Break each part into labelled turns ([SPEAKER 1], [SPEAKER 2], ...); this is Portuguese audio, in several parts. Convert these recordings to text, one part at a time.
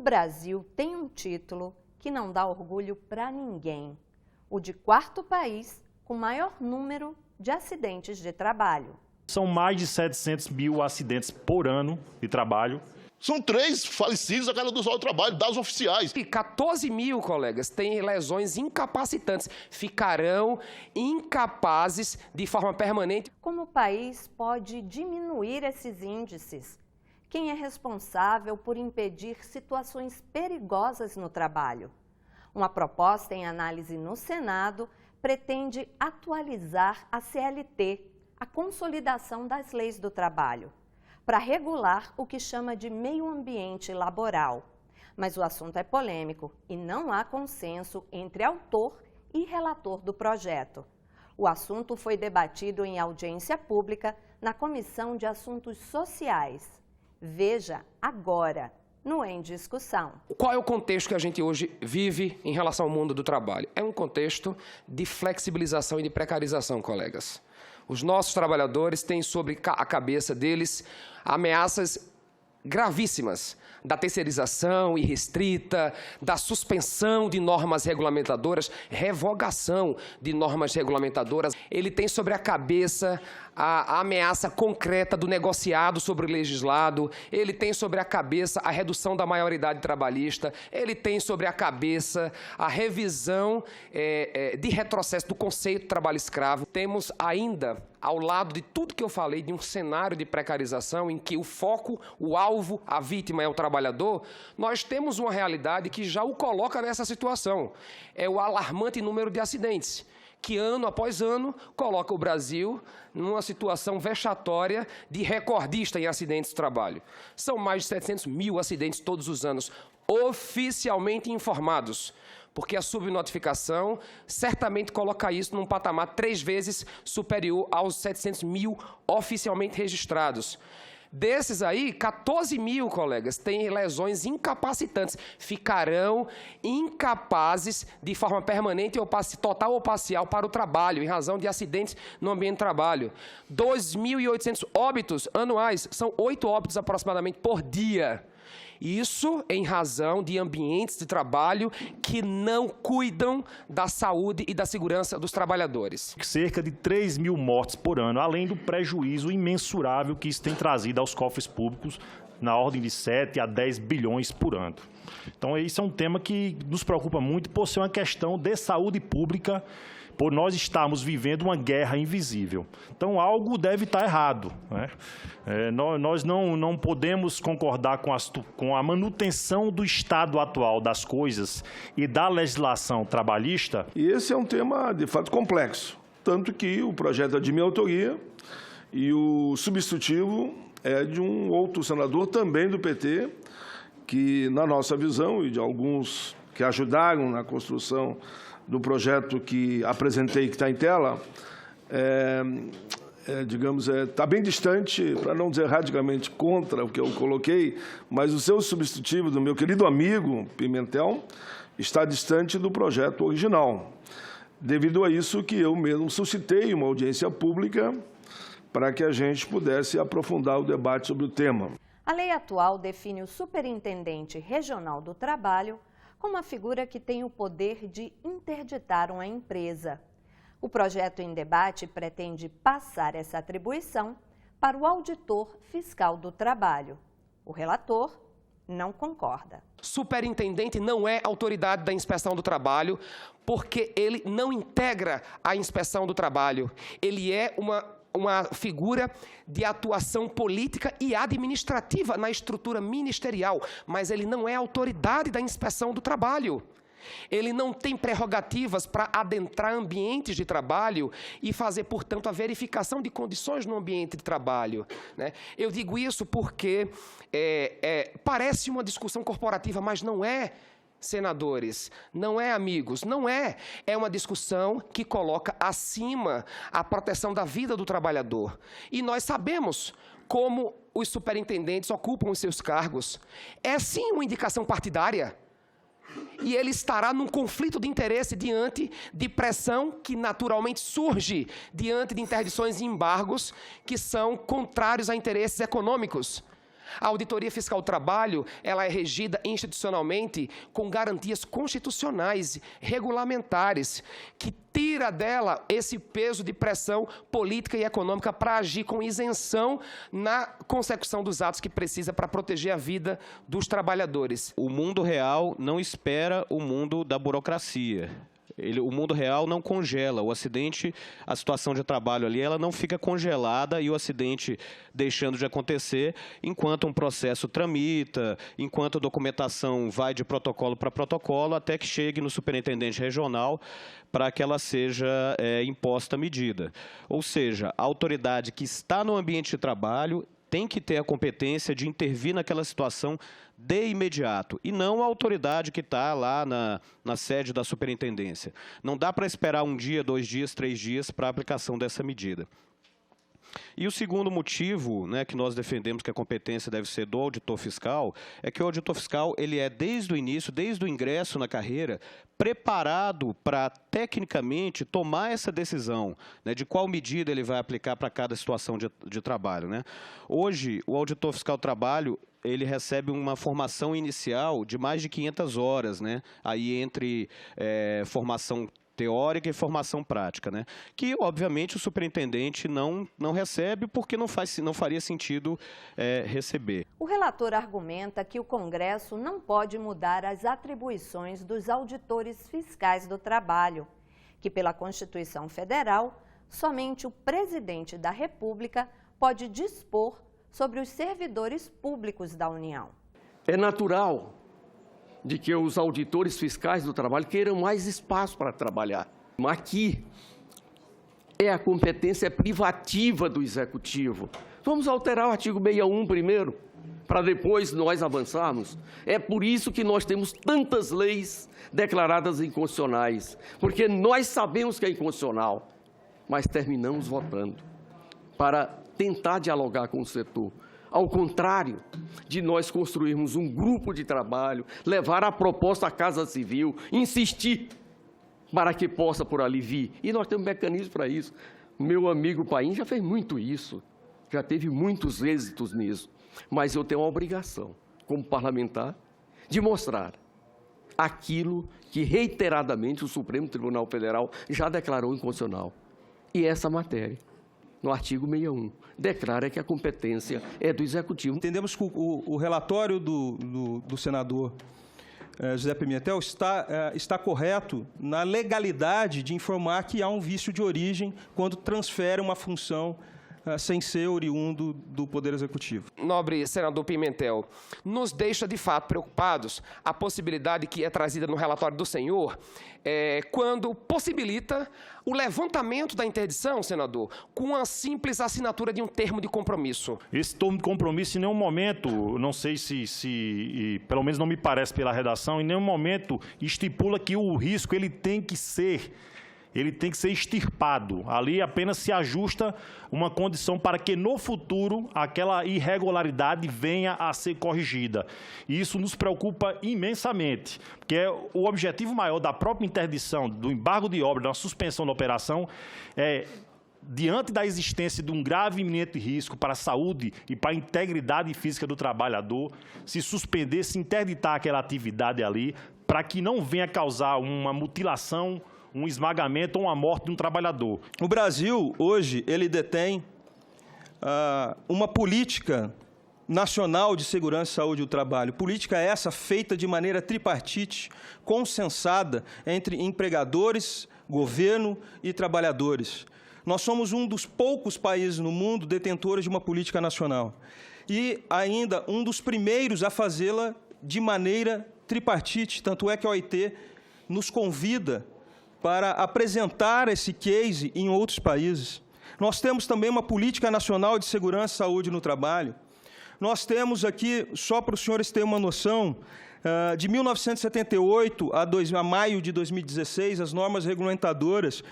[SPEAKER 1] Brasil tem um título que não dá orgulho para ninguém: o de quarto país com maior número de acidentes de trabalho.
[SPEAKER 2] São mais de 700 mil acidentes por ano de trabalho.
[SPEAKER 3] São 3 falecidos a cada 2 horas de trabalho, dados oficiais.
[SPEAKER 4] E 14 mil, colegas, têm lesões incapacitantes. Ficarão incapazes de forma permanente.
[SPEAKER 1] Como o país pode diminuir esses índices? Quem é responsável por impedir situações perigosas no trabalho? Uma proposta em análise no Senado pretende atualizar a CLT, a Consolidação das Leis do Trabalho, para regular o que chama de meio ambiente laboral. Mas o assunto é polêmico e não há consenso entre autor e relator do projeto. O assunto foi debatido em audiência pública na Comissão de Assuntos Sociais. Veja agora no Em Discussão.
[SPEAKER 4] Qual é o contexto que a gente hoje vive em relação ao mundo do trabalho? É um contexto de flexibilização e de precarização, colegas. Os nossos trabalhadores têm sobre a cabeça deles ameaças gravíssimas da terceirização irrestrita, da suspensão de normas regulamentadoras, revogação de normas regulamentadoras. Ele tem sobre a cabeça a ameaça concreta do negociado sobre o legislado, ele tem sobre a cabeça a redução da maioridade trabalhista, ele tem sobre a cabeça a revisão de retrocesso do conceito de trabalho escravo. Temos ainda, ao lado de tudo que eu falei, de um cenário de precarização em que o foco, o alvo, a vítima é o trabalhador, nós temos uma realidade que já o coloca nessa situação. É o alarmante número de acidentes, que ano após ano coloca o Brasil numa situação vexatória de recordista em acidentes de trabalho. São mais de 700 mil acidentes todos os anos, oficialmente informados, porque a subnotificação certamente coloca isso num patamar 3 vezes superior aos 700 mil oficialmente registrados. Desses aí, 14 mil, colegas, têm lesões incapacitantes. Ficarão incapazes de forma permanente, total ou parcial, para o trabalho, em razão de acidentes no ambiente de trabalho. 2.800 óbitos anuais, são 8 óbitos aproximadamente por dia. Isso em razão de ambientes de trabalho que não cuidam da saúde e da segurança dos trabalhadores.
[SPEAKER 2] Cerca de 3 mil mortes por ano, além do prejuízo imensurável que isso tem trazido aos cofres públicos, na ordem de 7 a 10 bilhões por ano. Então, isso é um tema que nos preocupa muito por ser uma questão de saúde pública, por nós estarmos vivendo uma guerra invisível. Então, algo deve estar errado, né? Nós não podemos concordar com a manutenção do estado atual das coisas e da legislação trabalhista.
[SPEAKER 5] E esse é um tema, de fato, complexo. Tanto que o projeto é de minha autoria e o substitutivo é de um outro senador, também do PT, que, na nossa visão, e de alguns que ajudaram na construção do projeto que apresentei, que está em tela, está bem distante, para não dizer radicalmente contra o que eu coloquei, mas o seu substitutivo, do meu querido amigo Pimentel, está distante do projeto original. Devido a isso que eu mesmo suscitei uma audiência pública para que a gente pudesse aprofundar o debate sobre o tema.
[SPEAKER 1] A lei atual define o Superintendente Regional do Trabalho como uma figura que tem o poder de interditar uma empresa. O projeto em debate pretende passar essa atribuição para o Auditor Fiscal do Trabalho. O relator não concorda.
[SPEAKER 4] Superintendente não é autoridade da inspeção do trabalho, porque ele não integra a inspeção do trabalho. Ele é uma figura de atuação política e administrativa na estrutura ministerial, mas ele não é autoridade da inspeção do trabalho. Ele não tem prerrogativas para adentrar ambientes de trabalho e fazer, portanto, a verificação de condições no ambiente de trabalho, né? Eu digo isso porque parece uma discussão corporativa, mas não é, senadores, não é, amigos, não é. É uma discussão que coloca acima a proteção da vida do trabalhador. E nós sabemos como os superintendentes ocupam os seus cargos. É sim uma indicação partidária. E ele estará num conflito de interesse diante de pressão que naturalmente surge diante de interdições e embargos que são contrários a interesses econômicos. A auditoria fiscal do trabalho, ela é regida institucionalmente com garantias constitucionais, regulamentares, que tira dela esse peso de pressão política e econômica para agir com isenção na consecução dos atos que precisa para proteger a vida dos trabalhadores.
[SPEAKER 6] O mundo real não espera o mundo da burocracia. O mundo real não congela. O acidente, a situação de trabalho ali, ela não fica congelada e o acidente deixando de acontecer enquanto um processo tramita, enquanto a documentação vai de protocolo para protocolo, até que chegue no superintendente regional para que ela seja imposta a medida. Ou seja, a autoridade que está no ambiente de trabalho tem que ter a competência de intervir naquela situação de imediato, e não a autoridade que está lá na sede da superintendência. Não dá para esperar 1 dia, 2 dias, 3 dias para a aplicação dessa medida. E o segundo motivo, né, que nós defendemos que a competência deve ser do auditor fiscal, é que o auditor fiscal ele é, desde o início, desde o ingresso na carreira, preparado para, tecnicamente, tomar essa decisão, né, de qual medida ele vai aplicar para cada situação de trabalho, né? Hoje, o auditor fiscal do trabalho, ele recebe uma formação inicial de mais de 500 horas, né? Aí entre formação teórica e formação prática, né? Que, obviamente, o superintendente não recebe porque não faria sentido receber.
[SPEAKER 1] O relator argumenta que o Congresso não pode mudar as atribuições dos auditores fiscais do trabalho, que, pela Constituição Federal, somente o presidente da República pode dispor sobre os servidores públicos da União.
[SPEAKER 7] É natural de que os auditores fiscais do trabalho queiram mais espaço para trabalhar. Mas aqui a competência privativa do Executivo. Vamos alterar o artigo 61 primeiro, para depois nós avançarmos. É por isso que nós temos tantas leis declaradas inconstitucionais, porque nós sabemos que é inconstitucional, mas terminamos votando para tentar dialogar com o setor. Ao contrário de nós construirmos um grupo de trabalho, levar a proposta à Casa Civil, insistir para que possa por ali vir. E nós temos mecanismos para isso. Meu amigo Paim já fez muito isso, já teve muitos êxitos nisso. Mas eu tenho a obrigação, como parlamentar, de mostrar aquilo que reiteradamente o Supremo Tribunal Federal já declarou inconstitucional. E essa matéria, no artigo 61, declara que a competência é do Executivo.
[SPEAKER 8] Entendemos que o relatório do senador José Pimentel está correto na legalidade de informar que há um vício de origem quando transfere uma função sem ser oriundo do Poder Executivo.
[SPEAKER 4] Nobre senador Pimentel, nos deixa de fato preocupados a possibilidade que é trazida no relatório do senhor, quando possibilita o levantamento da interdição, senador, com a simples assinatura de um termo de compromisso.
[SPEAKER 2] Esse termo de compromisso, em nenhum momento, não sei se pelo menos não me parece pela redação, em nenhum momento estipula que o risco ele tem que ser extirpado. Ali apenas se ajusta uma condição para que, no futuro, aquela irregularidade venha a ser corrigida. E isso nos preocupa imensamente, porque o objetivo maior da própria interdição, do embargo de obra, da suspensão da operação, diante da existência de um grave e iminente risco para a saúde e para a integridade física do trabalhador, se suspender, se interditar aquela atividade ali, para que não venha causar uma mutilação, um esmagamento ou uma morte de um trabalhador.
[SPEAKER 8] O Brasil, hoje, ele detém uma política nacional de segurança e saúde do trabalho. Política essa feita de maneira tripartite, consensada entre empregadores, governo e trabalhadores. Nós somos um dos poucos países no mundo detentores de uma política nacional. E ainda um dos primeiros a fazê-la de maneira tripartite, tanto é que a OIT nos convida para apresentar esse case em outros países. Nós temos também uma política nacional de segurança e saúde no trabalho. Nós temos aqui, só para os senhores terem uma noção, de 1978 a maio de 2016, as normas regulamentadoras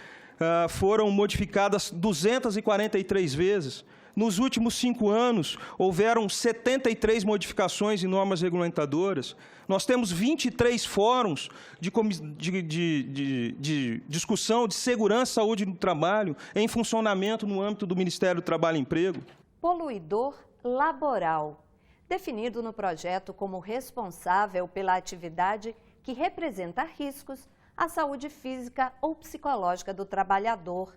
[SPEAKER 8] foram modificadas 243 vezes. Nos últimos 5 anos, houveram 73 modificações em normas regulamentadoras. Nós temos 23 fóruns de discussão de segurança e saúde no trabalho em funcionamento no âmbito do Ministério do Trabalho e Emprego.
[SPEAKER 1] Poluidor laboral. definido no projeto como responsável pela atividade que representa riscos à saúde física ou psicológica do trabalhador.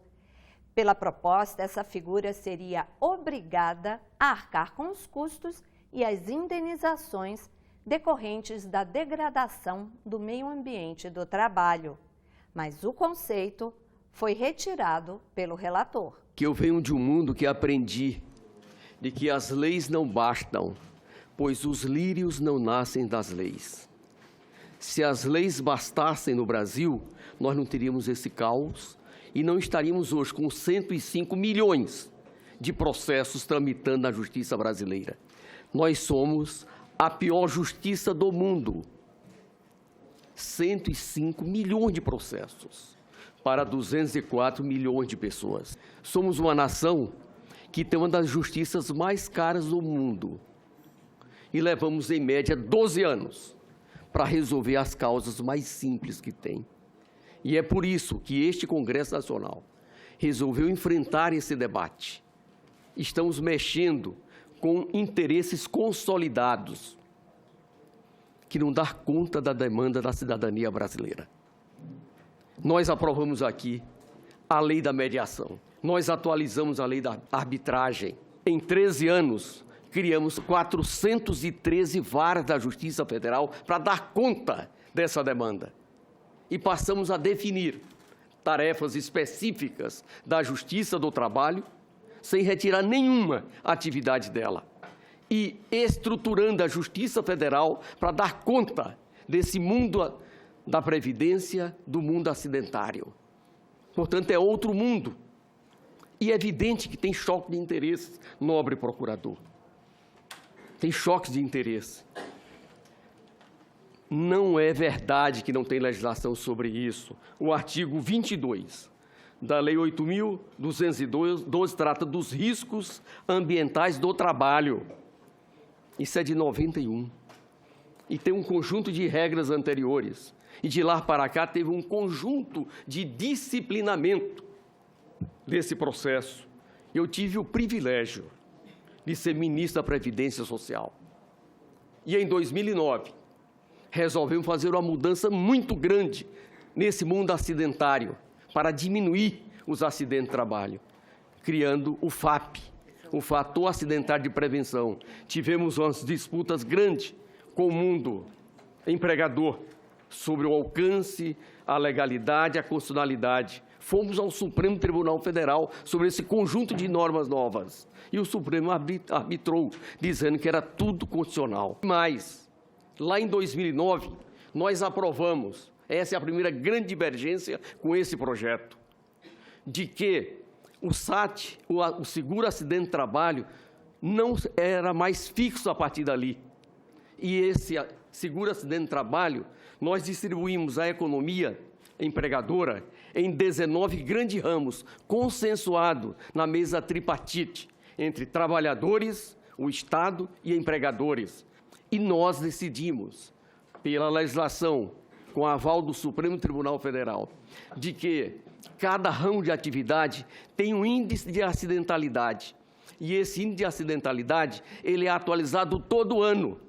[SPEAKER 1] Pela proposta, essa figura seria obrigada a arcar com os custos e as indenizações decorrentes da degradação do meio ambiente do trabalho. Mas o conceito foi retirado pelo relator.
[SPEAKER 7] Que eu venho de um mundo que aprendi de que as leis não bastam, pois os lírios não nascem das leis. Se as leis bastassem no Brasil, nós não teríamos esse caos e não estaríamos hoje com 105 milhões de processos tramitando na justiça brasileira. Nós somos a pior justiça do mundo. 105 milhões de processos para 204 milhões de pessoas. Somos uma nação que tem uma das justiças mais caras do mundo e levamos, em média, 12 anos para resolver as causas mais simples que tem. E é por isso que este Congresso Nacional resolveu enfrentar esse debate. Estamos mexendo com interesses consolidados que não dão conta da demanda da cidadania brasileira. Nós aprovamos aqui a lei da mediação. Nós atualizamos a lei da arbitragem. Em 13 anos, criamos 413 varas da Justiça Federal para dar conta dessa demanda. E passamos a definir tarefas específicas da Justiça do Trabalho, sem retirar nenhuma atividade dela. E estruturando a Justiça Federal para dar conta desse mundo da Previdência, do mundo acidentário. Portanto, é outro mundo. E é evidente que tem choque de interesse, nobre procurador. Tem choques de interesse. Não é verdade que não tem legislação sobre isso. O artigo 22 da Lei 8.212 trata dos riscos ambientais do trabalho. Isso é de 91. E tem um conjunto de regras anteriores. E de lá para cá teve um conjunto de disciplinamento desse processo. Eu tive o privilégio de ser ministro da Previdência Social. E em 2009, resolvemos fazer uma mudança muito grande nesse mundo acidentário para diminuir os acidentes de trabalho, criando o FAP, o Fator Acidentário de Prevenção. Tivemos umas disputas grandes com o mundo empregador sobre o alcance, a legalidade, a constitucionalidade. Fomos ao Supremo Tribunal Federal sobre esse conjunto de normas novas. E o Supremo arbitrou, dizendo que era tudo constitucional. Mas, lá em 2009, nós aprovamos, essa é a primeira grande divergência com esse projeto, de que o SAT, o Seguro Acidente de Trabalho, não era mais fixo a partir dali. E esse Seguro Acidente de Trabalho, nós distribuímos a economia empregadora em 19 grandes ramos, consensuado na mesa tripartite, entre trabalhadores, o Estado e empregadores. E nós decidimos, pela legislação, com aval do Supremo Tribunal Federal, de que cada ramo de atividade tem um índice de acidentalidade. E esse índice de acidentalidade, ele é atualizado todo ano,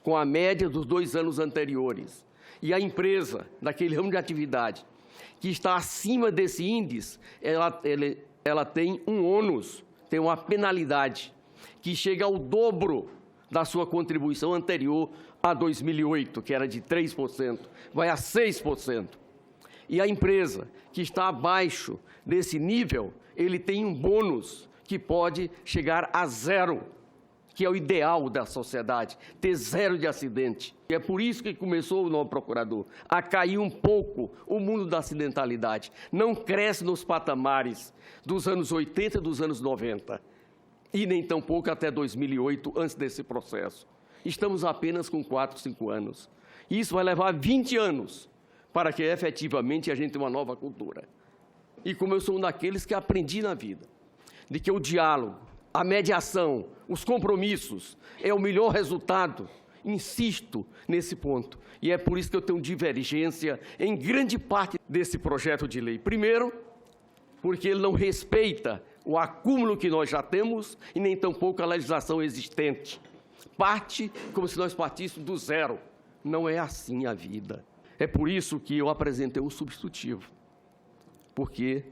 [SPEAKER 7] com a média dos 2 anos anteriores. E a empresa, daquele ramo de atividade, que está acima desse índice, ela tem um ônus, tem uma penalidade, que chega ao dobro da sua contribuição anterior a 2008, que era de 3%, vai a 6%. E a empresa que está abaixo desse nível, ele tem um bônus que pode chegar a 0, que é o ideal da sociedade, ter 0 de acidente. E é por isso que começou o novo procurador a cair um pouco o mundo da acidentalidade. Não cresce nos patamares dos anos 80 e dos anos 90, e nem tampouco até 2008, antes desse processo. Estamos apenas com 4, 5 anos. Isso vai levar 20 anos para que, efetivamente, a gente tenha uma nova cultura. E como eu sou um daqueles que aprendi na vida, de que o diálogo, a mediação, os compromissos é o melhor resultado, insisto nesse ponto. E é por isso que eu tenho divergência em grande parte desse projeto de lei. Primeiro, porque ele não respeita o acúmulo que nós já temos e nem tampouco a legislação existente. parte como se nós partíssemos do zero. Não é assim a vida. É por isso que eu apresentei um substitutivo. Porque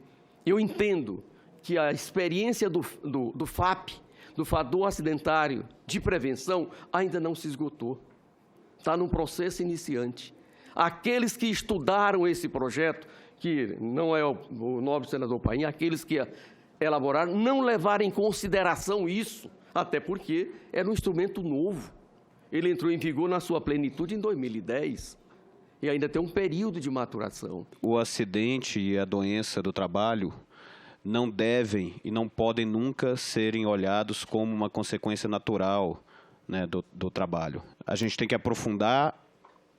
[SPEAKER 7] eu entendo que a experiência do FAP, do Fador Acidentário de Prevenção, ainda não se esgotou. Está num processo iniciante. Aqueles que estudaram esse projeto, que não é o nobre senador Paim, aqueles que elaboraram, não levaram em consideração isso, até porque era um instrumento novo. Ele entrou em vigor na sua plenitude em 2010 e ainda tem um período de maturação.
[SPEAKER 6] O acidente e a doença do trabalho não devem e não podem nunca serem olhados como uma consequência natural, né, do trabalho. A gente tem que aprofundar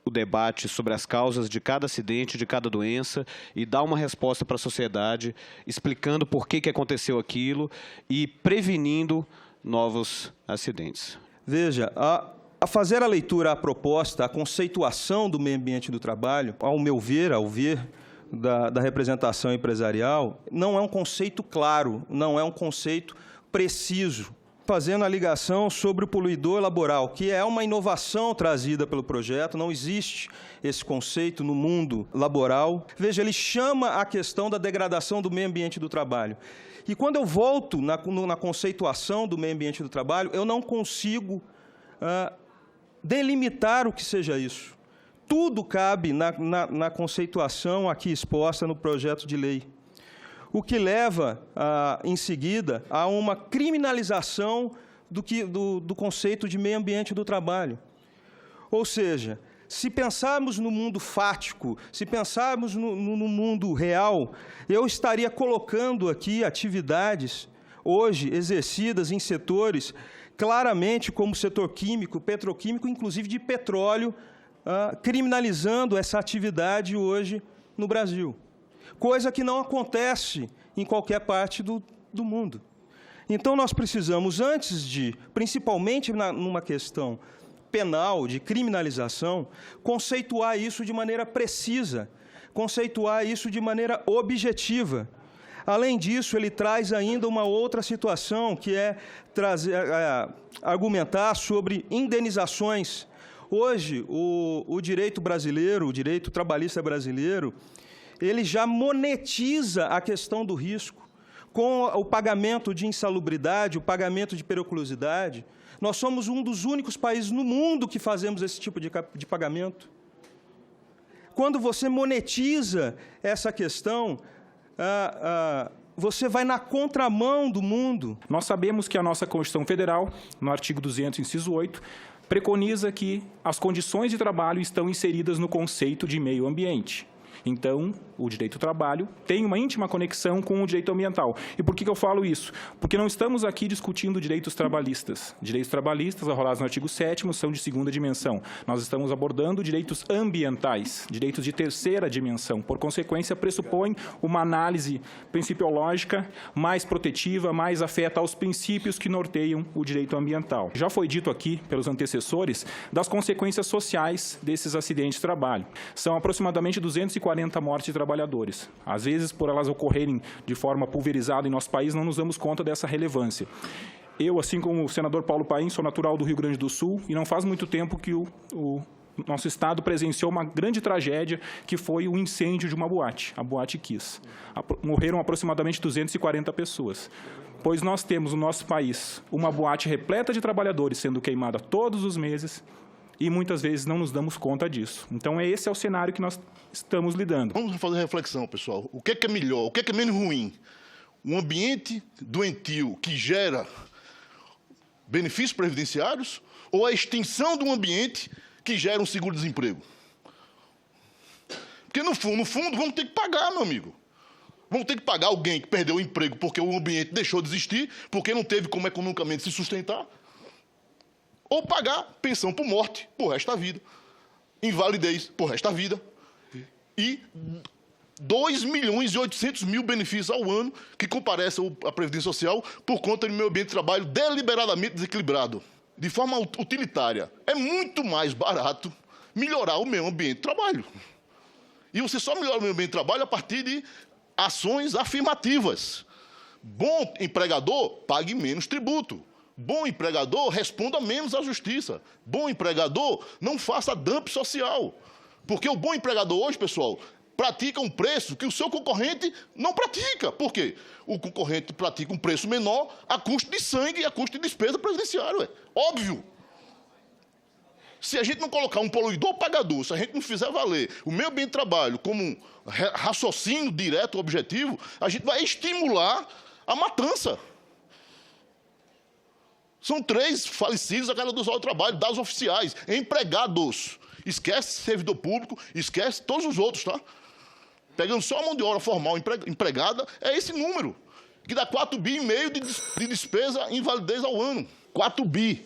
[SPEAKER 6] o debate sobre as causas de cada acidente, de cada doença, e dar uma resposta para a sociedade, explicando por que aconteceu aquilo e prevenindo novos acidentes.
[SPEAKER 8] Veja, a fazer a leitura, a proposta, a conceituação do meio ambiente do trabalho, ao meu ver, ao ver da representação empresarial, não é um conceito claro, não é um conceito preciso, fazendo a ligação sobre o poluidor laboral, que é uma inovação trazida pelo projeto, não existe esse conceito no mundo laboral. Veja, ele chama a questão da degradação do meio ambiente do trabalho. E quando eu volto na conceituação do meio ambiente do trabalho, eu não consigo delimitar o que seja isso. Tudo cabe na conceituação aqui exposta no projeto de lei, o que leva, em seguida, a uma criminalização do conceito de meio ambiente do trabalho. Ou seja, se pensarmos no mundo fático, se pensarmos no mundo real, eu estaria colocando aqui atividades, hoje exercidas em setores, claramente como o setor químico, petroquímico, inclusive de petróleo, criminalizando essa atividade hoje no Brasil. Coisa que não acontece em qualquer parte do mundo. Então, nós precisamos, antes de, principalmente numa questão penal, de criminalização, conceituar isso de maneira precisa, conceituar isso de maneira objetiva. Além disso, ele traz ainda uma outra situação, que é argumentar sobre indenizações. Hoje, o direito brasileiro, o direito trabalhista brasileiro, ele já monetiza a questão do risco, com o pagamento de insalubridade, o pagamento de periculosidade. Nós somos um dos únicos países no mundo que fazemos esse tipo de pagamento. Quando você monetiza essa questão, você vai na contramão do mundo.
[SPEAKER 9] Nós sabemos que a nossa Constituição Federal, no artigo 200, inciso 8, preconiza que as condições de trabalho estão inseridas no conceito de meio ambiente. Então, o direito do trabalho tem uma íntima conexão com o direito ambiental. E por que eu falo isso? Porque não estamos aqui discutindo direitos trabalhistas. Direitos trabalhistas, arrolados no artigo 7º, são de segunda dimensão. Nós estamos abordando direitos ambientais, direitos de terceira dimensão. Por consequência, pressupõe uma análise principiológica mais protetiva, mais afeta aos princípios que norteiam o direito ambiental. Já foi dito aqui, pelos antecessores, das consequências sociais desses acidentes de trabalho. São aproximadamente 240 mortes de trabalhadores. Às vezes, por elas ocorrerem de forma pulverizada em nosso país, não nos damos conta dessa relevância. Eu, assim como o senador Paulo Paim, sou natural do Rio Grande do Sul e não faz muito tempo que o nosso estado presenciou uma grande tragédia, que foi o incêndio de uma boate, a Boate Kiss. Morreram aproximadamente 240 pessoas. Pois nós temos no nosso país uma boate repleta de trabalhadores sendo queimada todos os meses, e muitas vezes não nos damos conta disso. Então, esse é o cenário que nós estamos lidando.
[SPEAKER 3] Vamos fazer uma reflexão, pessoal. O que é melhor? O que é menos ruim? Um ambiente doentio que gera benefícios previdenciários ou a extinção de um ambiente que gera um seguro-desemprego? Porque, no fundo, vamos ter que pagar, meu amigo. Vamos ter que pagar alguém que perdeu o emprego porque o ambiente deixou de existir, porque não teve como economicamente se sustentar. Ou pagar pensão por morte por resto da vida, invalidez por resto da vida, e 2.800.000 benefícios ao ano que comparecem à Previdência Social por conta do meio ambiente de trabalho deliberadamente desequilibrado. De forma utilitária, é muito mais barato melhorar o meio ambiente de trabalho. E você só melhora o meio ambiente de trabalho a partir de ações afirmativas. Bom empregador, pague menos tributo. Bom empregador responda menos à justiça. Bom empregador não faça dumping social. Porque o bom empregador hoje, pessoal, pratica um preço que o seu concorrente não pratica. Por quê? O concorrente pratica um preço menor a custo de sangue e a custo de despesa previdenciária. É óbvio. Se a gente não colocar um poluidor pagador, se a gente não fizer valer o meio ambiente de trabalho como um raciocínio direto, objetivo, a gente vai estimular a matança. São 3 falecidos a cada 2 horas de trabalho, dados oficiais, empregados. Esquece servidor público, esquece todos os outros, tá? Pegando só a mão de obra formal empregada, é esse número, que dá 4,5 bi de despesa em invalidez ao ano. 4 bi.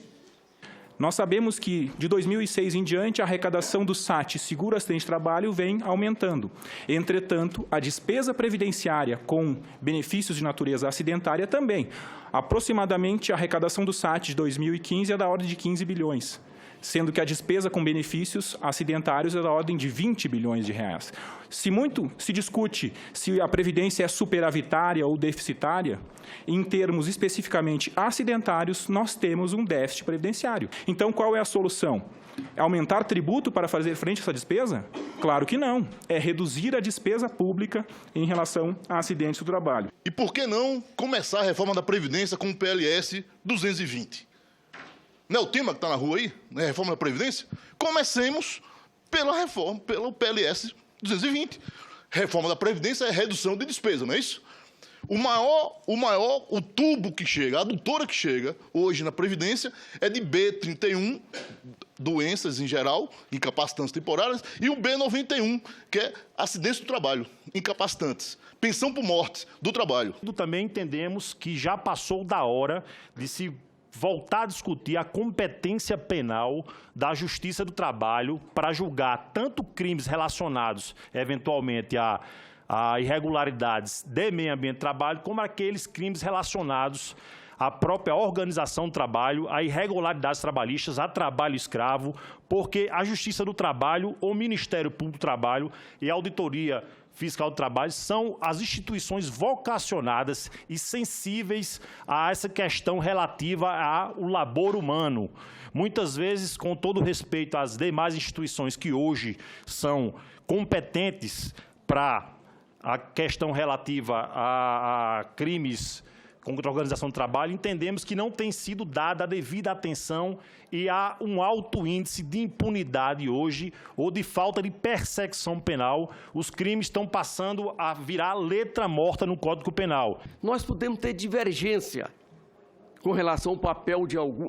[SPEAKER 9] Nós sabemos que, de 2006 em diante, a arrecadação do SAT Seguro Acidente de Trabalho vem aumentando. Entretanto, a despesa previdenciária com benefícios de natureza acidentária também. Aproximadamente, a arrecadação do SAT de 2015 é da ordem de 15 bilhões, sendo que a despesa com benefícios acidentários é da ordem de 20 bilhões de reais. Se muito se discute se a Previdência é superavitária ou deficitária, em termos especificamente acidentários, nós temos um déficit previdenciário. Então, qual é a solução? É aumentar tributo para fazer frente a essa despesa? Claro que não. É reduzir a despesa pública em relação a acidentes do trabalho.
[SPEAKER 3] E por que não começar a reforma da Previdência com o PLS 220? Não é o tema que está na rua aí, né? Reforma da Previdência? Comecemos pela reforma, pelo PLS 220. Reforma da Previdência é redução de despesa, não é isso? O tubo que chega, a adutora que chega hoje na Previdência é de B31, doenças em geral, incapacitantes temporárias, e o B91, que é acidentes do trabalho, incapacitantes, pensão por morte do trabalho.
[SPEAKER 2] Também entendemos que já passou da hora de se voltar a discutir a competência penal da Justiça do Trabalho para julgar tanto crimes relacionados, eventualmente, a irregularidades de meio ambiente de trabalho, como aqueles crimes relacionados à própria organização do trabalho, a irregularidades trabalhistas, a trabalho escravo, porque a Justiça do Trabalho, o Ministério Público do Trabalho e a Auditoria Fiscal do Trabalho são as instituições vocacionadas e sensíveis a essa questão relativa ao labor humano. Muitas vezes, com todo respeito às demais instituições que hoje são competentes para a questão relativa a crimes contra a organização do trabalho, entendemos que não tem sido dada a devida atenção e há um alto índice de impunidade hoje ou de falta de persecução penal. Os crimes estão passando a virar letra morta no Código Penal.
[SPEAKER 7] Nós podemos ter divergência com relação ao papel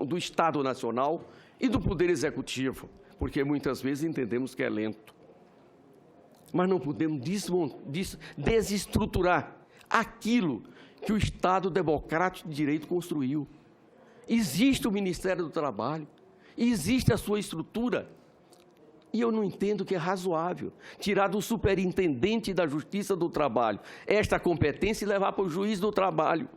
[SPEAKER 7] do Estado Nacional e do Poder Executivo, porque muitas vezes entendemos que é lento. Mas não podemos desestruturar aquilo que o Estado democrático de direito construiu. Existe o Ministério do Trabalho, existe a sua estrutura, e eu não entendo que é razoável tirar do superintendente da Justiça do Trabalho esta competência e levar para o juiz do trabalho.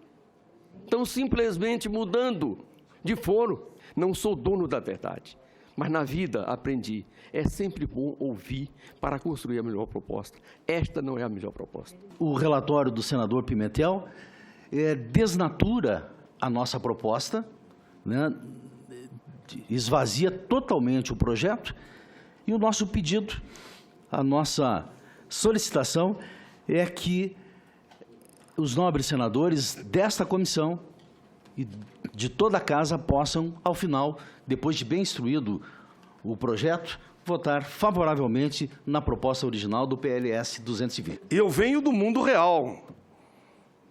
[SPEAKER 7] Então, simplesmente mudando de foro. Não sou dono da verdade. Mas na vida aprendi, é sempre bom ouvir para construir a melhor proposta. Esta não é a melhor proposta.
[SPEAKER 10] O relatório do senador Pimentel desnatura a nossa proposta, né? Esvazia totalmente o projeto, e o nosso pedido, a nossa solicitação é que os nobres senadores desta comissão e de toda a casa possam, ao final, depois de bem instruído o projeto, votar favoravelmente na proposta original do PLS 220.
[SPEAKER 5] Eu venho do mundo real.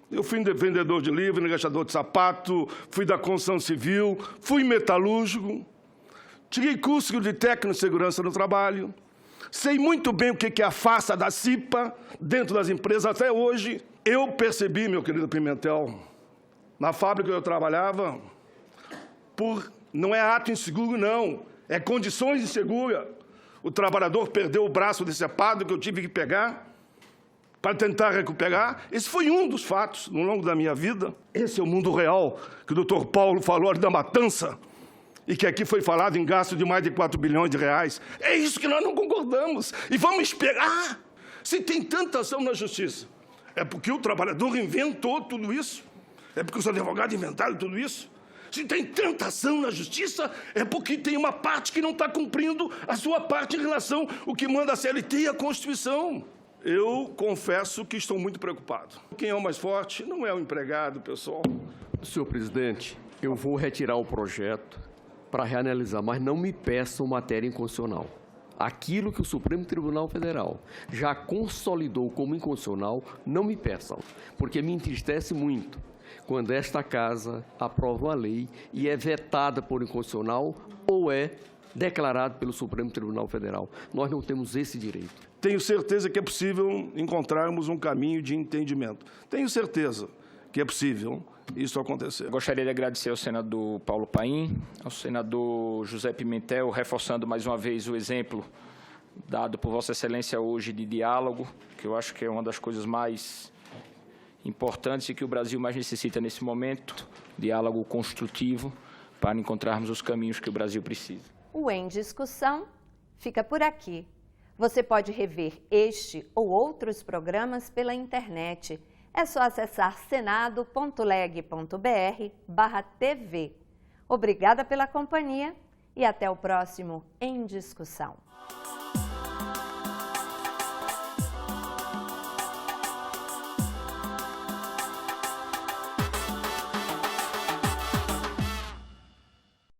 [SPEAKER 5] Eu fui vendedor de livro, negociador de sapato, fui da construção civil, fui metalúrgico, tirei curso de técnico de segurança no trabalho, sei muito bem o que é a farsa da CIPA dentro das empresas até hoje. Eu percebi, meu querido Pimentel, na fábrica que eu trabalhava, não é ato inseguro, não, é condições inseguras. O trabalhador perdeu o braço decepado que eu tive que pegar para tentar recuperar. Esse foi um dos fatos no longo da minha vida. Esse é o mundo real que o doutor Paulo falou ali da matança e que aqui foi falado em gasto de mais de 4 bilhões de reais. É isso que nós não concordamos. E vamos esperar. Se tem tanta ação na justiça, é porque o trabalhador inventou tudo isso? É porque os advogados inventaram tudo isso? Se tem tanta ação na justiça, é porque tem uma parte que não está cumprindo a sua parte em relação ao que manda a CLT e a Constituição. Eu confesso que estou muito preocupado. Quem é o mais forte não é o empregado, pessoal.
[SPEAKER 7] Senhor presidente, eu vou retirar o projeto para reanalisar, mas não me peçam matéria inconstitucional. Aquilo que o Supremo Tribunal Federal já consolidou como inconstitucional, não me peçam, porque me entristece muito quando esta casa aprova uma lei e é vetada por inconstitucional ou é declarado pelo Supremo Tribunal Federal. Nós não temos esse direito.
[SPEAKER 5] Tenho certeza que é possível encontrarmos um caminho de entendimento. Tenho certeza que é possível isso acontecer.
[SPEAKER 9] Gostaria de agradecer ao senador Paulo Paim, ao senador José Pimentel, reforçando mais uma vez o exemplo dado por Vossa Excelência hoje de diálogo, que eu acho que é uma das coisas mais importantes e que o Brasil mais necessita nesse momento, diálogo construtivo, para encontrarmos os caminhos que o Brasil precisa.
[SPEAKER 1] O Em Discussão fica por aqui. Você pode rever este ou outros programas pela internet. É só acessar senado.leg.br/TV. Obrigada pela companhia e até o próximo Em Discussão.